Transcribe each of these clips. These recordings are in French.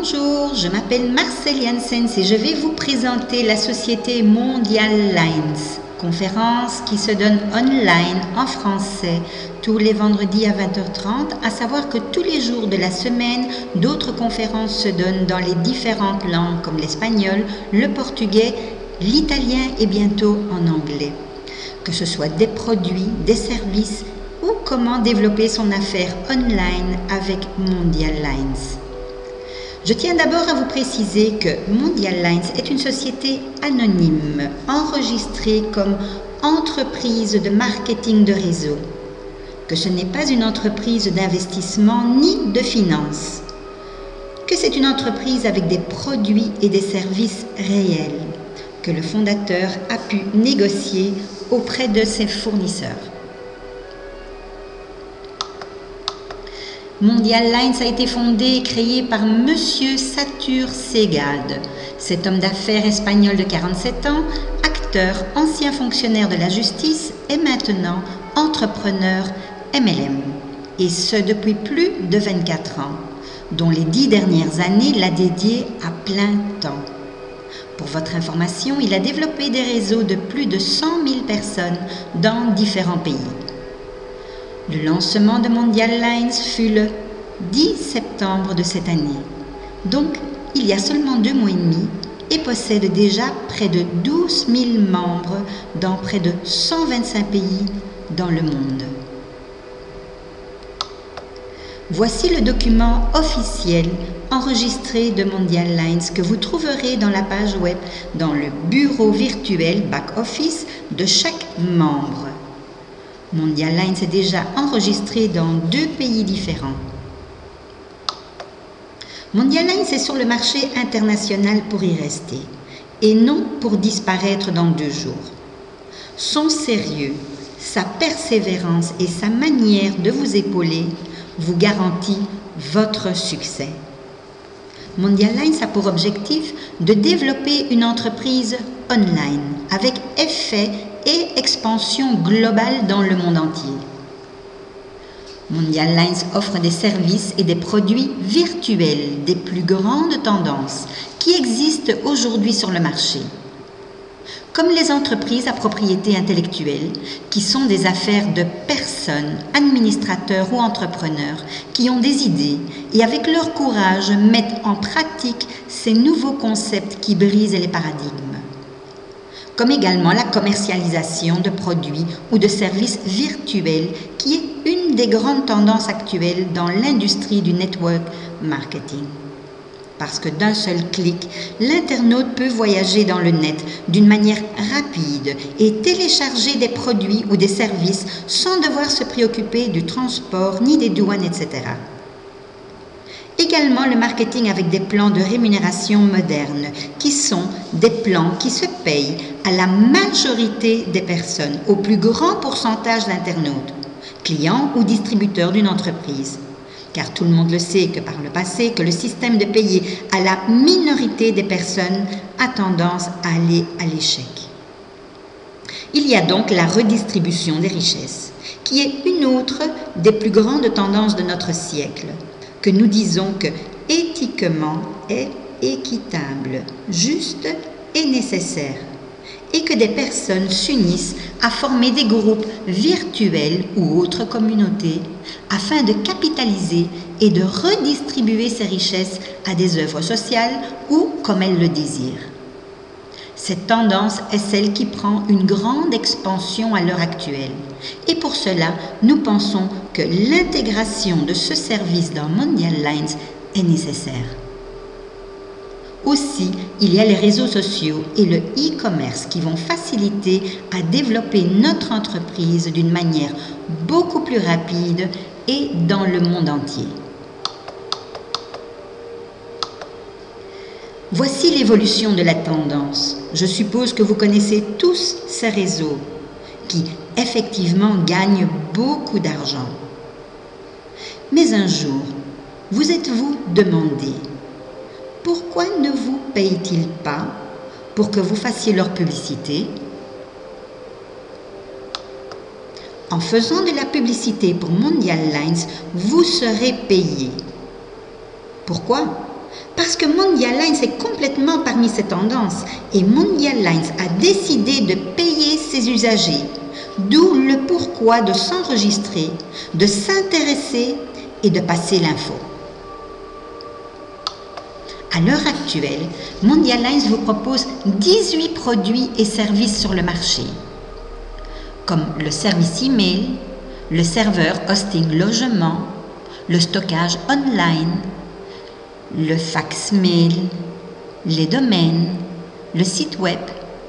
Bonjour, je m'appelle Marcel Janssens et je vais vous présenter la société Mondial Lines, conférence qui se donne online en français tous les vendredis à 20h30, à savoir que tous les jours de la semaine, d'autres conférences se donnent dans les différentes langues comme l'espagnol, le portugais, l'italien et bientôt en anglais. Que ce soit des produits, des services ou comment développer son affaire online avec Mondial Lines. Je tiens d'abord à vous préciser que Mondial Lines est une société anonyme, enregistrée comme entreprise de marketing de réseau, que ce n'est pas une entreprise d'investissement ni de finance, que c'est une entreprise avec des produits et des services réels, que le fondateur a pu négocier auprès de ses fournisseurs. Mondial Lines a été fondé et créé par Monsieur Satur Segade. Cet homme d'affaires espagnol de 47 ans, acteur, ancien fonctionnaire de la justice et maintenant entrepreneur MLM. Et ce depuis plus de 24 ans, dont les 10 dernières années l'a dédié à plein temps. Pour votre information, il a développé des réseaux de plus de 100 000 personnes dans différents pays. Le lancement de Mondial Lines fut le 10 septembre de cette année, donc il y a seulement 2 mois et demi, et possède déjà près de 12 000 membres dans près de 125 pays dans le monde. Voici le document officiel enregistré de Mondial Lines que vous trouverez dans la page web dans le bureau virtuel back-office de chaque membre. Mondial Lines est déjà enregistré dans 2 pays différents. Mondial Lines est sur le marché international pour y rester et non pour disparaître dans 2 jours. Son sérieux, sa persévérance et sa manière de vous épauler vous garantit votre succès. Mondial Lines a pour objectif de développer une entreprise online avec effet et expansion globale dans le monde entier. Mondial Lines offre des services et des produits virtuels des plus grandes tendances qui existent aujourd'hui sur le marché, comme les entreprises à propriété intellectuelle, qui sont des affaires de personnes, administrateurs ou entrepreneurs qui ont des idées et avec leur courage mettent en pratique ces nouveaux concepts qui brisent les paradigmes, comme également la commercialisation de produits ou de services virtuels qui est une des grandes tendances actuelles dans l'industrie du network marketing. Parce que d'un seul clic, l'internaute peut voyager dans le net d'une manière rapide et télécharger des produits ou des services sans devoir se préoccuper du transport ni des douanes, etc. Également le marketing avec des plans de rémunération modernes, qui sont des plans qui se payent à la majorité des personnes, au plus grand pourcentage d'internautes, clients ou distributeurs d'une entreprise. Car tout le monde le sait que par le passé, que le système de payer à la minorité des personnes a tendance à aller à l'échec. Il y a donc la redistribution des richesses, qui est une autre des plus grandes tendances de notre siècle, que nous disons que éthiquement est équitable, juste et nécessaire, et que des personnes s'unissent à former des groupes virtuels ou autres communautés afin de capitaliser et de redistribuer ces richesses à des œuvres sociales ou comme elles le désirent. Cette tendance est celle qui prend une grande expansion à l'heure actuelle. Et pour cela, nous pensons que l'intégration de ce service dans Mondial Lines est nécessaire. Aussi, il y a les réseaux sociaux et le e-commerce qui vont faciliter à développer notre entreprise d'une manière beaucoup plus rapide et dans le monde entier. Voici l'évolution de la tendance. Je suppose que vous connaissez tous ces réseaux qui, effectivement, gagnent beaucoup d'argent. Mais un jour, vous êtes-vous demandé pourquoi ne vous payent-ils pas pour que vous fassiez leur publicité? En faisant de la publicité pour Mondial Lines, vous serez payé. Pourquoi? Parce que Mondial Lines est complètement parmi ces tendances et Mondial Lines a décidé de payer ses usagers, d'où le pourquoi de s'enregistrer, de s'intéresser et de passer l'info. À l'heure actuelle, Mondial Lines vous propose 18 produits et services sur le marché, comme le service email, le serveur hosting logement, le stockage online, le fax mail, les domaines, le site web,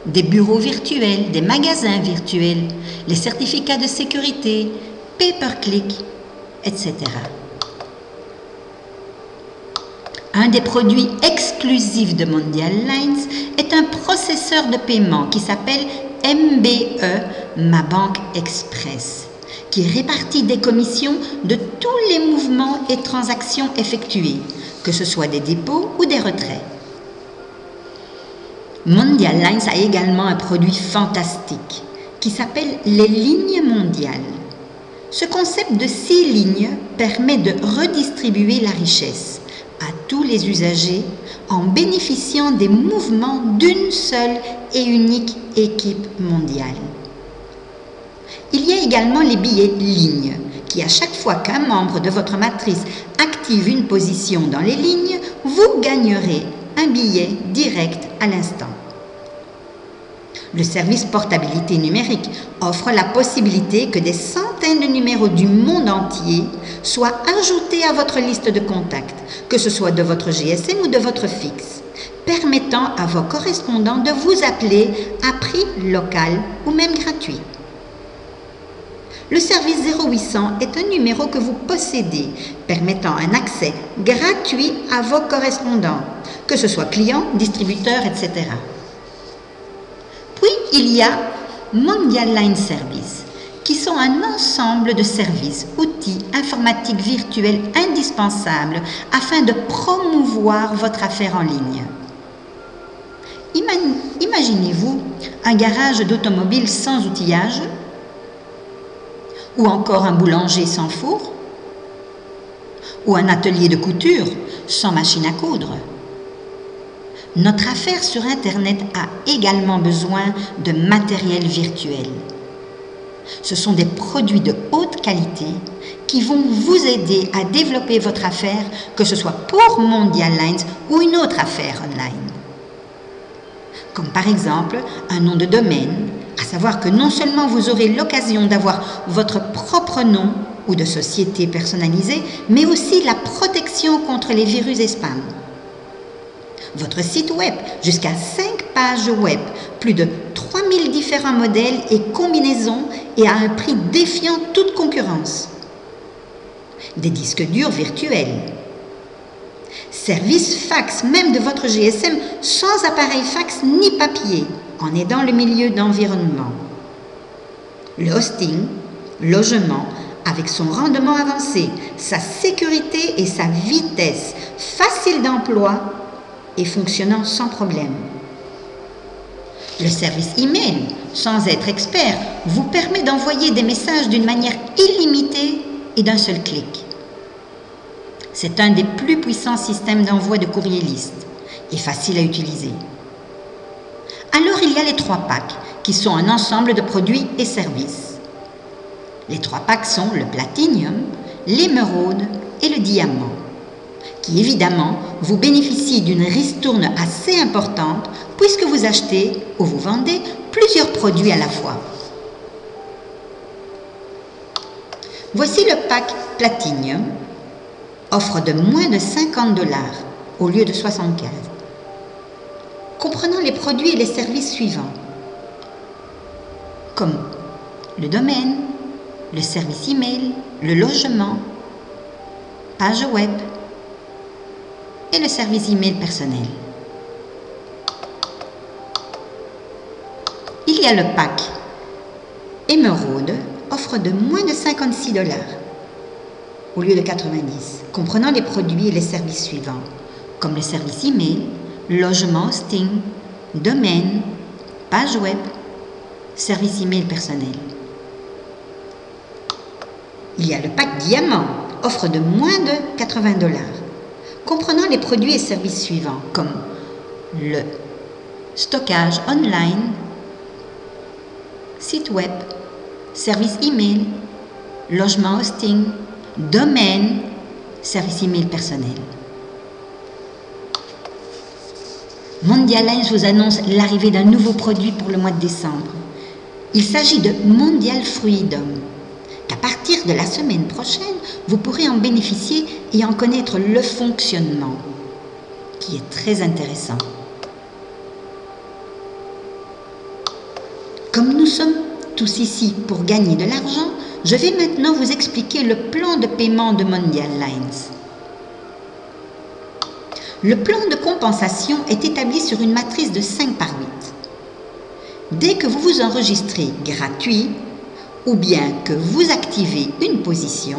des bureaux virtuels, des magasins virtuels, les certificats de sécurité, pay-per-click, etc. Un des produits exclusifs de Mondial Lines est un processeur de paiement qui s'appelle MBE, Ma Banque Express, qui répartit des commissions de tous les mouvements et transactions effectués, que ce soit des dépôts ou des retraits. Mondial Lines a également un produit fantastique qui s'appelle les lignes mondiales. Ce concept de 6 lignes permet de redistribuer la richesse à tous les usagers en bénéficiant des mouvements d'une seule et unique équipe mondiale. Il y a également les billets lignes qui, à chaque fois qu'un membre de votre matrice active une position dans les lignes, vous gagnerez un billet direct à l'instant. Le service portabilité numérique offre la possibilité que des centaines de numéros du monde entier soient ajoutés à votre liste de contacts, que ce soit de votre GSM ou de votre fixe, permettant à vos correspondants de vous appeler à prix local ou même gratuit. Le service 0800 est un numéro que vous possédez, permettant un accès gratuit à vos correspondants, que ce soit clients, distributeurs, etc. Puis, il y a Mondial Line Service, qui sont un ensemble de services, outils informatiques virtuels indispensables afin de promouvoir votre affaire en ligne. Imaginez-vous un garage d'automobile sans outillage, ou encore un boulanger sans four, ou un atelier de couture sans machine à coudre. Notre affaire sur Internet a également besoin de matériel virtuel. Ce sont des produits de haute qualité qui vont vous aider à développer votre affaire, que ce soit pour Mondial Lines ou une autre affaire online. Comme par exemple un nom de domaine, à savoir que non seulement vous aurez l'occasion d'avoir votre propre nom ou de société personnalisée, mais aussi la protection contre les virus et spams. Votre site web, jusqu'à 5 pages web, plus de 3000 différents modèles et combinaisons et à un prix défiant toute concurrence. Des disques durs virtuels. Service fax, même de votre GSM, sans appareil fax ni papier, en aidant le milieu d'environnement. Le hosting, logement, avec son rendement avancé, sa sécurité et sa vitesse, facile d'emploi et fonctionnant sans problème. Le service email, sans être expert, vous permet d'envoyer des messages d'une manière illimitée et d'un seul clic. C'est un des plus puissants systèmes d'envoi de courrier liste et facile à utiliser. Alors il y a les 3 packs, qui sont un ensemble de produits et services. Les 3 packs sont le Platinum, l'émeraude et le diamant, qui évidemment vous bénéficient d'une ristourne assez importante puisque vous achetez ou vous vendez plusieurs produits à la fois. Voici le pack Platinum, offre de moins de 50 $ au lieu de 75, comprenant les produits et les services suivants, comme le domaine, le service email, le logement, page web et le service email personnel. Il y a le pack Émeraude, offre de moins de 56 $ au lieu de 90, comprenant les produits et les services suivants, comme le service email, logement hosting, domaine, page web, service email personnel. Il y a le pack Diamant, offre de moins de 80 $, comprenant les produits et services suivants comme le stockage online, site web, service email, logement hosting, domaine, service email personnel. Mondial Lines vous annonce l'arrivée d'un nouveau produit pour le mois de décembre. Il s'agit de Mondial Freedom, qu'à partir de la semaine prochaine, vous pourrez en bénéficier et en connaître le fonctionnement, qui est très intéressant. Comme nous sommes tous ici pour gagner de l'argent, je vais maintenant vous expliquer le plan de paiement de Mondial Lines. Le plan de compensation est établi sur une matrice de 5 par 8. Dès que vous vous enregistrez gratuit ou bien que vous activez une position,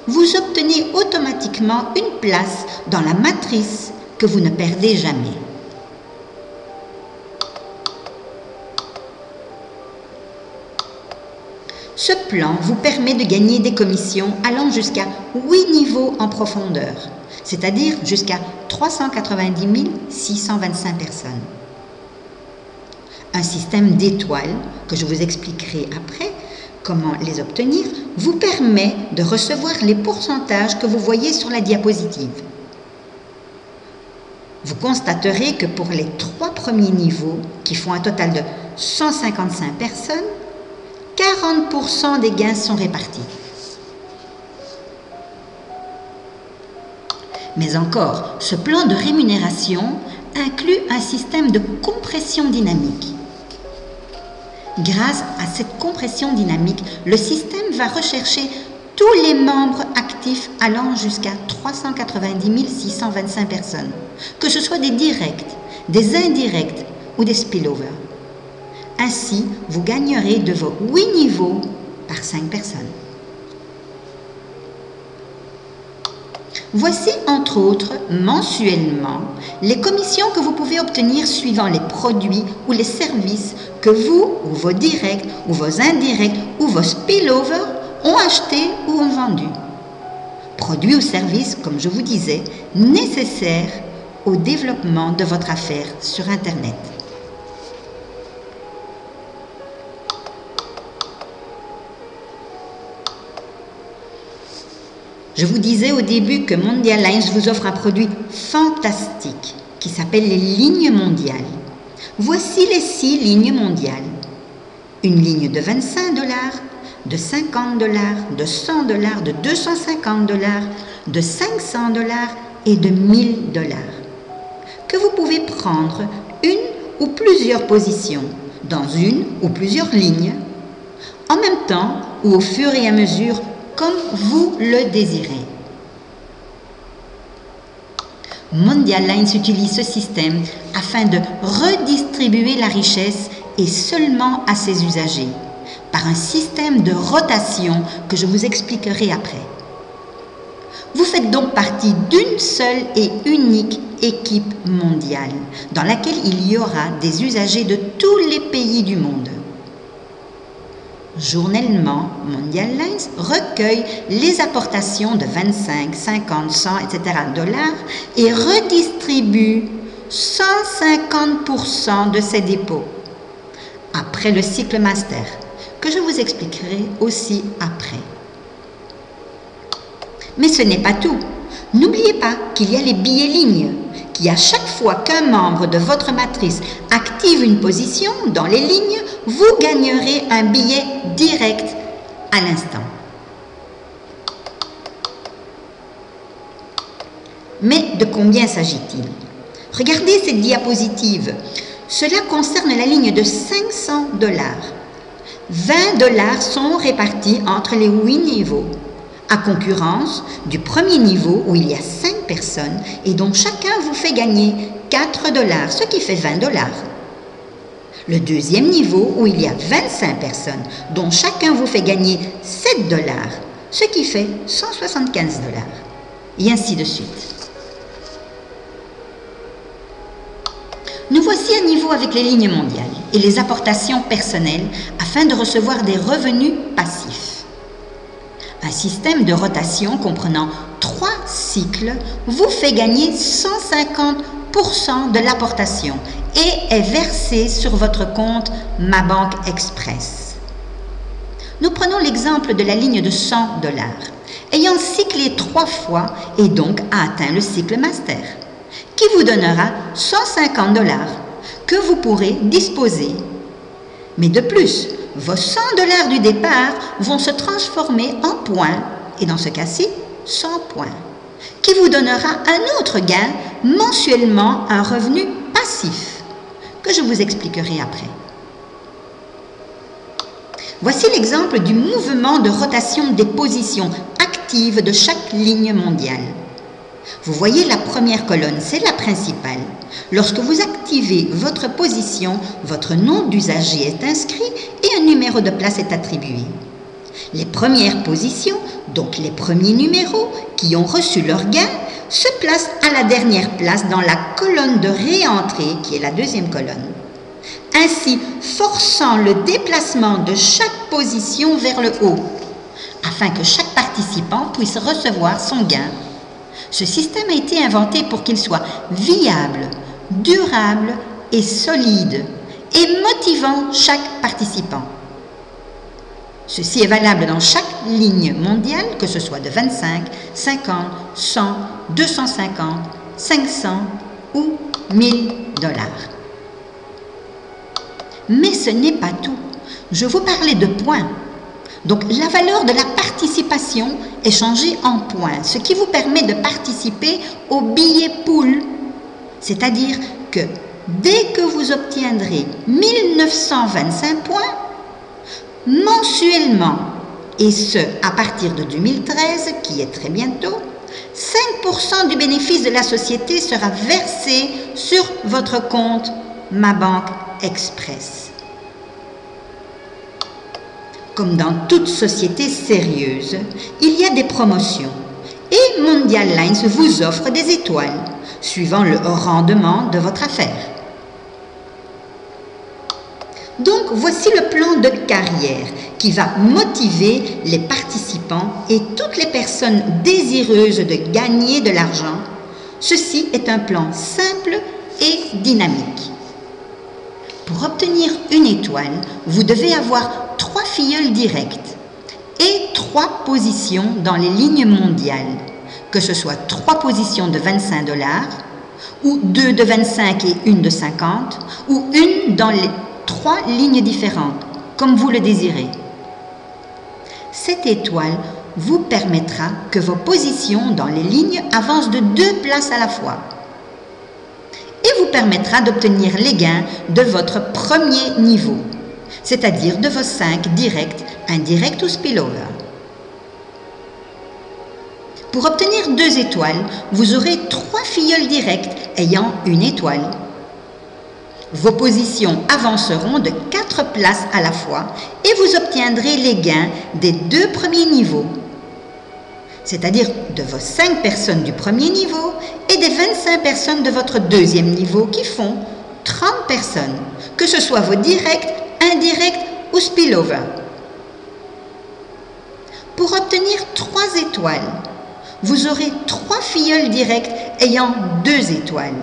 vous obtenez automatiquement une place dans la matrice que vous ne perdez jamais. Ce plan vous permet de gagner des commissions allant jusqu'à 8 niveaux en profondeur, c'est-à-dire jusqu'à 390 625 personnes. Un système d'étoiles, que je vous expliquerai après comment les obtenir, vous permet de recevoir les pourcentages que vous voyez sur la diapositive. Vous constaterez que pour les 3 premiers niveaux, qui font un total de 155 personnes, 40% des gains sont répartis. Mais encore, ce plan de rémunération inclut un système de compression dynamique. Grâce à cette compression dynamique, le système va rechercher tous les membres actifs allant jusqu'à 390 625 personnes, que ce soit des directs, des indirects ou des spillovers. Ainsi, vous gagnerez de vos 8 niveaux par 5 personnes. Voici entre autres mensuellement les commissions que vous pouvez obtenir suivant les produits ou les services que vous ou vos directs ou vos indirects ou vos spillovers ont achetés ou ont vendus. Produits ou services, comme je vous disais, nécessaires au développement de votre affaire sur Internet. Je vous disais au début que Mondial Lines vous offre un produit fantastique qui s'appelle les lignes mondiales. Voici les 6 lignes mondiales. Une ligne de 25 $, de 50 $, de 100 $, de 250 $, de 500 $ et de 1000 $, que vous pouvez prendre une ou plusieurs positions dans une ou plusieurs lignes, en même temps ou au fur et à mesure comme vous le désirez. Mondial Lines utilise ce système afin de redistribuer la richesse et seulement à ses usagers, par un système de rotation que je vous expliquerai après. Vous faites donc partie d'une seule et unique équipe mondiale, dans laquelle il y aura des usagers de tous les pays du monde. Journellement, Mondial Lines recueille les apportations de 25, 50, 100, etc. $ et redistribue 150% de ces dépôts après le cycle master, que je vous expliquerai aussi après. Mais ce n'est pas tout. N'oubliez pas qu'il y a les billets lignes, qui à chaque fois qu'un membre de votre matrice active une position dans les lignes, vous gagnerez un billet direct à l'instant. Mais de combien s'agit-il? Regardez cette diapositive. Cela concerne la ligne de 500 $. 20 $ sont répartis entre les 8 niveaux, à concurrence du premier niveau où il y a 5 personnes et dont chacun vous fait gagner 4 $, ce qui fait 20 $. Le deuxième niveau où il y a 25 personnes, dont chacun vous fait gagner 7 $, ce qui fait 175 $. Et ainsi de suite. Nous voici à niveau avec les lignes mondiales et les apportations personnelles afin de recevoir des revenus passifs. Un système de rotation comprenant 3 cycles vous fait gagner 150% de l'apportation et est versé sur votre compte Ma Banque Express. Nous prenons l'exemple de la ligne de $100. Ayant cyclé 3 fois et donc a atteint le cycle master, qui vous donnera $150 que vous pourrez disposer. Mais de plus, vos $100 du départ vont se transformer en points, et dans ce cas-ci, 100 points, qui vous donnera un autre gain, mensuellement un revenu passif, que je vous expliquerai après. Voici l'exemple du mouvement de rotation des positions actives de chaque ligne mondiale. Vous voyez la première colonne, c'est la principale. Lorsque vous activez votre position, votre nom d'usager est inscrit et un numéro de place est attribué. Les premières positions, donc les premiers numéros qui ont reçu leur gain, se placent à la dernière place dans la colonne de réentrée qui est la deuxième colonne. Ainsi forçant le déplacement de chaque position vers le haut, afin que chaque participant puisse recevoir son gain. Ce système a été inventé pour qu'il soit viable, durable et solide, et motivant chaque participant. Ceci est valable dans chaque ligne mondiale, que ce soit de 25, 50, 100, 250, 500 ou 1000 $. Mais ce n'est pas tout. Je vous parlais de points. Donc la valeur de la participation est changée en points, ce qui vous permet de participer au billet pool. C'est-à-dire que dès que vous obtiendrez 1925 points, mensuellement, et ce à partir de 2013, qui est très bientôt, 5% du bénéfice de la société sera versé sur votre compte Ma Banque Express. Comme dans toute société sérieuse, il y a des promotions et Mondial Lines vous offre des étoiles, suivant le rendement de votre affaire. Donc, voici le plan de carrière qui va motiver les participants et toutes les personnes désireuses de gagner de l'argent. Ceci est un plan simple et dynamique. Pour obtenir une étoile, vous devez avoir 3 filleuls directs et 3 positions dans les lignes mondiales, que ce soit 3 positions de 25 $, ou 2 de 25 et une de 50, ou une dans les 3 lignes différentes, comme vous le désirez. Cette étoile vous permettra que vos positions dans les lignes avancent de 2 places à la fois et vous permettra d'obtenir les gains de votre premier niveau, c'est-à-dire de vos 5 directs, indirects ou spillover. Pour obtenir 2 étoiles, vous aurez 3 filleuls directs ayant une étoile. Vos positions avanceront de 4 places à la fois et vous obtiendrez les gains des 2 premiers niveaux, c'est-à-dire de vos 5 personnes du premier niveau et des 25 personnes de votre deuxième niveau qui font 30 personnes, que ce soit vos directs, indirects ou spillover. Pour obtenir 3 étoiles, vous aurez 3 filleuls directs ayant 2 étoiles.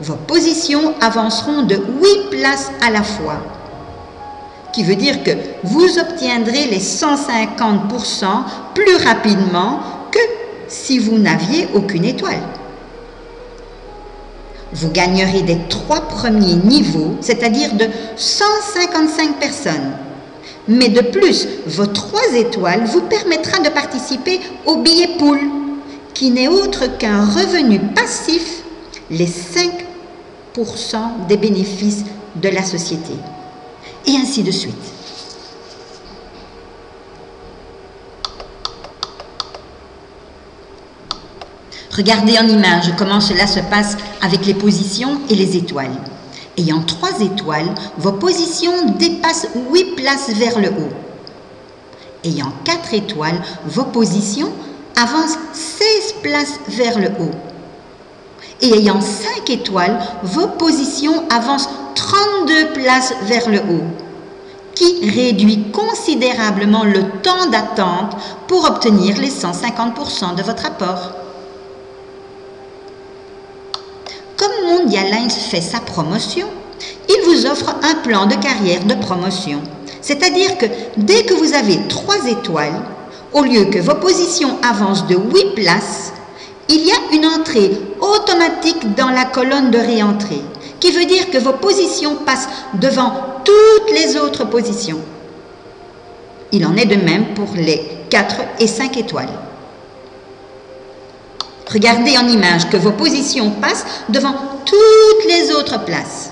Vos positions avanceront de 8 places à la fois, qui veut dire que vous obtiendrez les 150% plus rapidement que si vous n'aviez aucune étoile. Vous gagnerez des 3 premiers niveaux, c'est-à-dire de 155 personnes. Mais de plus, vos 3 étoiles vous permettra de participer au billet pool, qui n'est autre qu'un revenu passif, les 5% des bénéfices de la société. Et ainsi de suite. Regardez en image comment cela se passe avec les positions et les étoiles. Ayant 3 étoiles, vos positions dépassent 8 places vers le haut. Ayant 4 étoiles, vos positions avancent 16 places vers le haut. Et ayant 5 étoiles, vos positions avancent 32 places vers le haut. qui réduit considérablement le temps d'attente pour obtenir les 150% de votre apport. Comme Mondialines fait sa promotion, il vous offre un plan de carrière de promotion. C'est-à-dire que dès que vous avez 3 étoiles, au lieu que vos positions avancent de 8 places, il y a une entrée automatique dans la colonne de réentrée, qui veut dire que vos positions passent devant toutes les autres positions. Il en est de même pour les 4 et 5 étoiles. Regardez en image que vos positions passent devant toutes les autres places.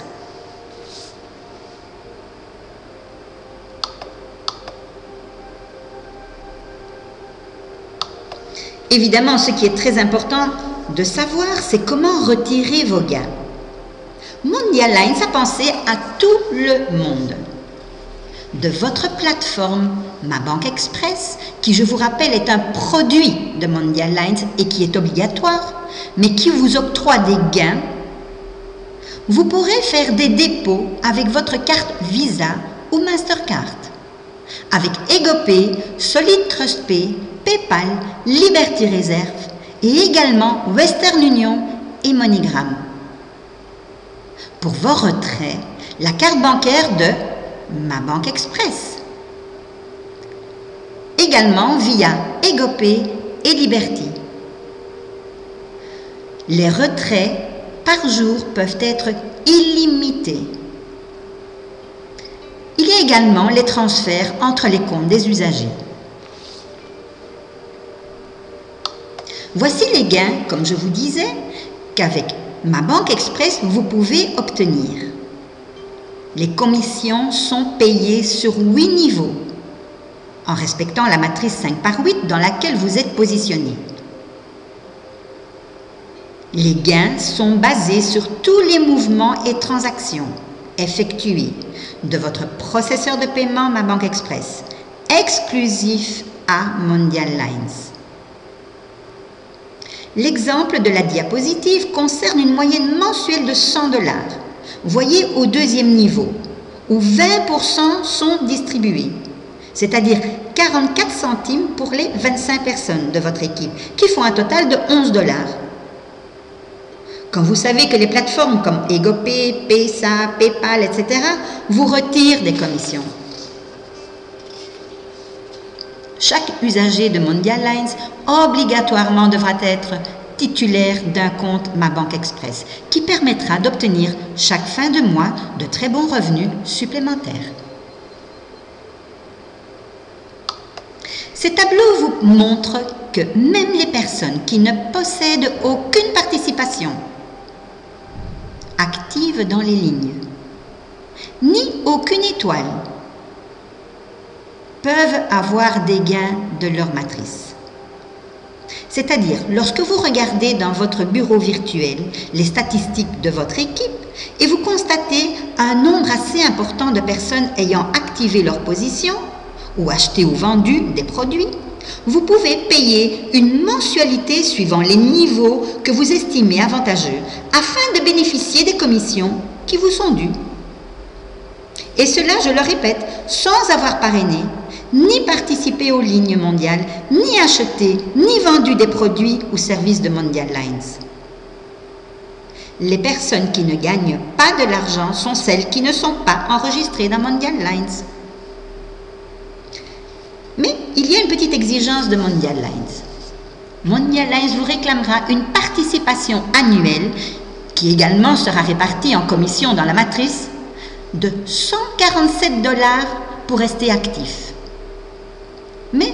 Évidemment, ce qui est très important de savoir, c'est comment retirer vos gains. Mondialines a pensé à tout le monde. De votre plateforme Ma Banque Express, qui je vous rappelle est un produit de Mondialines et qui est obligatoire, mais qui vous octroie des gains, vous pourrez faire des dépôts avec votre carte Visa ou Mastercard, avec EgoPay, Solid Trust Pay, PayPal, Liberty Reserve et également Western Union et MoneyGram. Pour vos retraits, la carte bancaire de Ma Banque Express. Également via EgoPay et Liberty. Les retraits par jour peuvent être illimités. Il y a également les transferts entre les comptes des usagers. Voici les gains, comme je vous disais, qu'avec Ma Banque Express, vous pouvez obtenir. Les commissions sont payées sur 8 niveaux, en respectant la matrice 5 par 8 dans laquelle vous êtes positionné. Les gains sont basés sur tous les mouvements et transactions effectués de votre processeur de paiement Ma Banque Express, exclusif à Mondialines. L'exemple de la diapositive concerne une moyenne mensuelle de 100 $. Voyez au deuxième niveau, où 20% sont distribués, c'est-à-dire 44 centimes pour les 25 personnes de votre équipe, qui font un total de 11 $. Quand vous savez que les plateformes comme EgoPay, Paysa, PayPal, etc. vous retirent des commissions. Chaque usager de Mondialines obligatoirement devra être titulaire d'un compte Ma Banque Express qui permettra d'obtenir chaque fin de mois de très bons revenus supplémentaires. Ces tableaux vous montrent que même les personnes qui ne possèdent aucune participation active dans les lignes, ni aucune étoile, peuvent avoir des gains de leur matrice. C'est-à-dire, lorsque vous regardez dans votre bureau virtuel les statistiques de votre équipe et vous constatez un nombre assez important de personnes ayant activé leur position ou acheté ou vendu des produits, vous pouvez payer une mensualité suivant les niveaux que vous estimez avantageux afin de bénéficier des commissions qui vous sont dues. Et cela, je le répète, sans avoir parrainé, ni participé aux lignes mondiales, ni acheté, ni vendu des produits ou services de Mondialines. Les personnes qui ne gagnent pas de l'argent sont celles qui ne sont pas enregistrées dans Mondialines. Mais il y a une petite exigence de Mondialines. Mondialines vous réclamera une participation annuelle qui également sera répartie en commission dans la matrice de 147 $ pour rester actif. Mais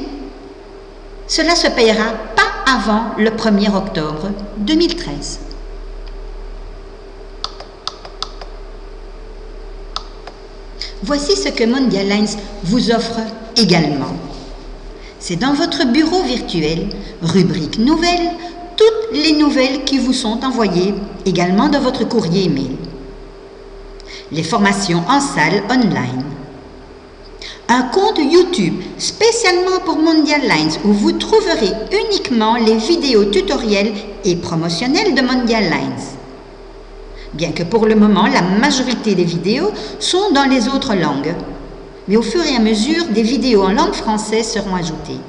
cela se payera pas avant le 1er octobre 2013. Voici ce que Mondialines vous offre également. C'est dans votre bureau virtuel, rubrique nouvelles, toutes les nouvelles qui vous sont envoyées également de votre courrier email. Les formations en salle online. Un compte YouTube spécialement pour Mondialines où vous trouverez uniquement les vidéos tutoriels et promotionnelles de Mondialines. Bien que pour le moment, la majorité des vidéos sont dans les autres langues. mais au fur et à mesure, des vidéos en langue française seront ajoutées.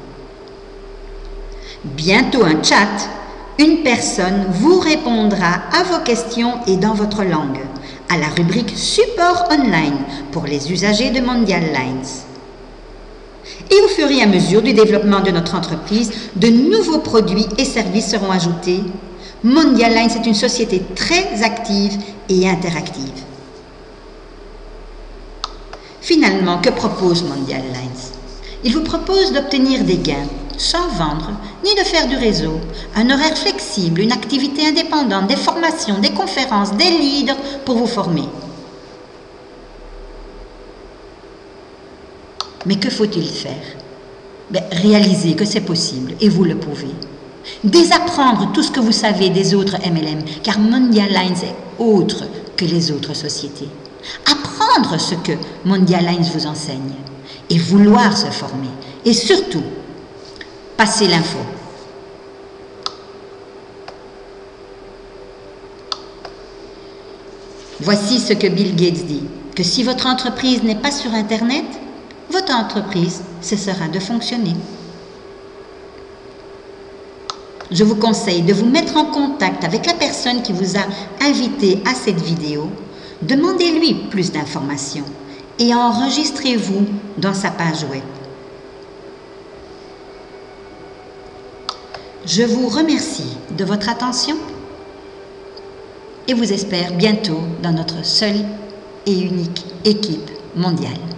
Bientôt un chat, une personne vous répondra à vos questions et dans votre langue, à la rubrique Support online pour les usagers de Mondial Lines. Et au fur et à mesure du développement de notre entreprise, de nouveaux produits et services seront ajoutés. Mondial Lines est une société très active et interactive. Finalement, que propose Mondial Lines? Il vous propose d'obtenir des gains sans vendre ni de faire du réseau, un horaire flexible, une activité indépendante, des formations, des conférences, des leaders pour vous former. Mais que faut-il faire? Réaliser que c'est possible et vous le pouvez. Désapprendre tout ce que vous savez des autres MLM, car Mondial Lines est autre que les autres sociétés. Apprendre ce que Mondial Lines vous enseigne et vouloir se former. Et surtout, passer l'info. Voici ce que Bill Gates dit, que si votre entreprise n'est pas sur Internet, votre entreprise cessera de fonctionner. Je vous conseille de vous mettre en contact avec la personne qui vous a invité à cette vidéo. Demandez-lui plus d'informations et enregistrez-vous dans sa page web. Je vous remercie de votre attention et vous espère bientôt dans notre seule et unique équipe mondiale.